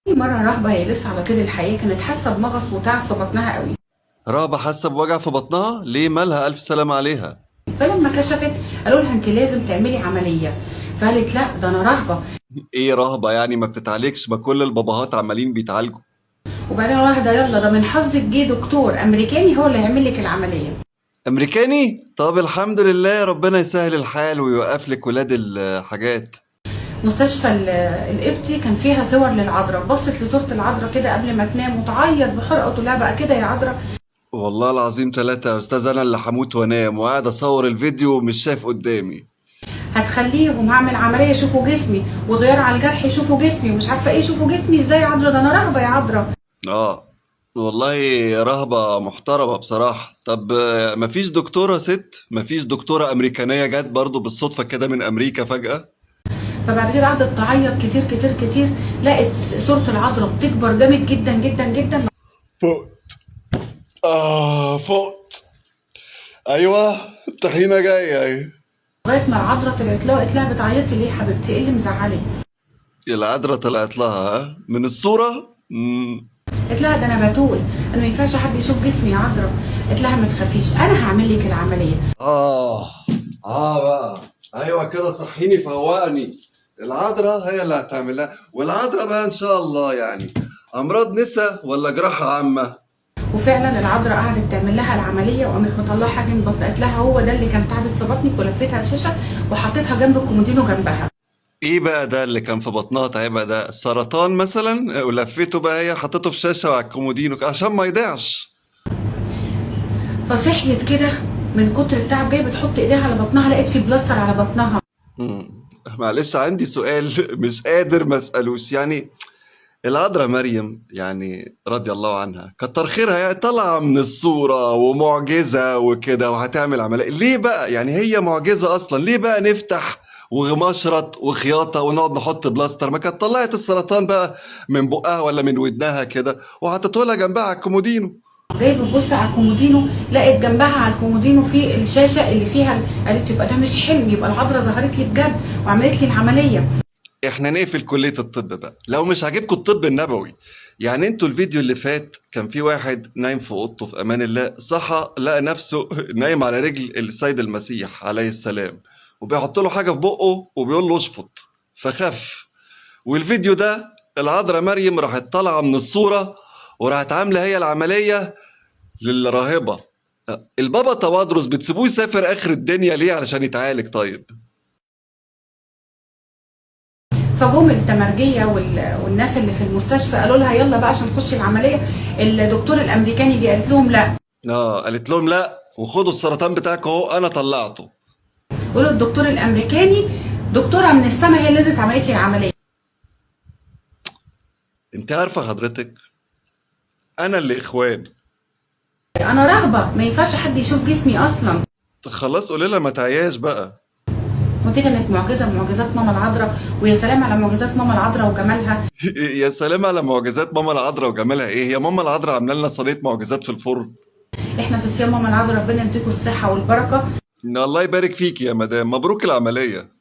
مرة رهبة هي لسه على طول الحياة كانت حاسة بمغص وتعب في بطنها قوي. رهبة حاسة بوجع في بطنها؟ ليه مالها؟ ألف سلامة عليها. فلما كشفت قالوا لها انت لازم تعملي عملية، فقالت لا ده انا رهبة. ايه رهبة يعني ما بتتعالجش؟ ما كل الباباهات عمالين بيتعالجوا. وبعدين واحدة يلا ده من حظك جه دكتور امريكاني هو اللي هيعمل لك العملية. أمريكاني؟ طب الحمد لله، ربنا يسهل الحال ويوقف لك ولاد الحاجات. مستشفى القبطي كان فيها صور للعذراء، بصت لصورة العذراء كده قبل ما تنام وتعيط بحرقة وتقول لها بقى كده يا عذراء. والله العظيم ثلاثة يا أستاذ، أنا اللي هموت وأنام وقاعد أصور الفيديو ومش شايف قدامي. هتخليهم هعمل عملية يشوفوا جسمي وغيار على الجرح يشوفوا جسمي ومش عارفة ايه يشوفوا جسمي ازاي يا عذراء، ده انا رهبة يا عذراء. آه والله رهبة محترمة بصراحة. طب مفيش دكتورة ست؟ مفيش دكتورة أمريكانية جت برضو بالصدفة كده من أمريكا فجأة؟ فبعد كده قعدت تعيط كتير كتير كتير، لقت صورة العذراء بتكبر جامد جدا جدا جدا فقت. فقت. أيوة، الطحينة جاية أهي. لغاية ما العذراء طلعت لها وقالت لها بتعيطي ليه يا حبيبتي؟ ايه اللي مزعلك؟ العذرة طلعت لها ها؟ من الصورة؟ قالت لها ده انا بتول، انا ما ينفعش حد يشوف جسمي يا عذراء. قالت لها ما تخافيش انا هعمل لك العملية. آه بقى. أيوة كده، صحيني فوقني. العذراء هي اللي هتعملها، والعذراء بقى إن شاء الله يعني أمراض نسا ولا جراحة عامة؟ وفعلا العذراء قعدت تعمل لها العملية وقامت مطلعة حاجة من بطنها، قالت لها هو ده اللي كان تعبت في بطنك، ولفتها في شاشة وحطيتها جنب الكومودينو جنبها. إيه بقى ده اللي كان في بطنها تعبها؟ ده سرطان مثلا؟ ولفته بقى هي حطته في شاشة وعلى الكومودينو عشان ما يضيعش. فصحيت كده من كتر التعب، جايه بتحط ايديها على بطنها لقيت في بلاستر على بطنها. معلش عندي سؤال مش قادر ما اسألوش يعني. العذراء مريم يعني رضي الله عنها كتر خيرها، يعني طالعة من الصورة ومعجزة وكده وهتعمل عملية، ليه بقى؟ يعني هي معجزة أصلا، ليه بقى نفتح ومشرط وخياطة ونقعد نحط بلاستر؟ ما كانت طلعت السرطان بقى من بقها ولا من ودنها كده وحطته لها جنبها على الكومودينو. جايه بتبص على الكومودينو لقيت جنبها على الكومودينو في الشاشه اللي فيها قالت يبقى ده مش حلم، يبقى العذراء ظهرت لي بجد وعملت لي العمليه. احنا نقفل كلية الطب بقى لو مش عاجبكم الطب النبوي. يعني انتوا الفيديو اللي فات كان في واحد نايم في اوضته في امان الله، صحى لقى نفسه نايم على رجل السيد المسيح عليه السلام وبيحط له حاجة في بقه وبيقول له اشفط فخف. والفيديو ده العذراء مريم راحت طالعة من الصورة وراحت عاملة هي العملية للراهبة. البابا توادرس بتسيبوه يسافر اخر الدنيا ليه علشان يتعالج؟ طيب فجم التمرجيه والناس اللي في المستشفى قالوا لها يلا بقى عشان تخشي العمليه. الدكتور الامريكاني دي قالت لهم لا. قالت لهم لا، وخدوا السرطان بتاعك اهو انا طلعته. قالوا الدكتور الامريكاني دكتوره من السما هي اللي نزلت عملت لي العمليه. انت عارفة حضرتك انا اللي اخوان. انا رهبه ما ينفعش حد يشوف جسمي اصلا. خلاص قولي لها ما تعياش بقى. ودي كانت معجزه من معجزات ماما العذراء، ويا سلام على معجزات ماما العذراء وجمالها. يا سلام على معجزات ماما العذراء وجمالها. ايه هي ماما العذراء عامله لنا صينيه معجزات في الفرن؟ احنا في صيام ماما العذراء، ربنا يديكم الصحه والبركه. الله يبارك فيك يا مدام، مبروك العمليه.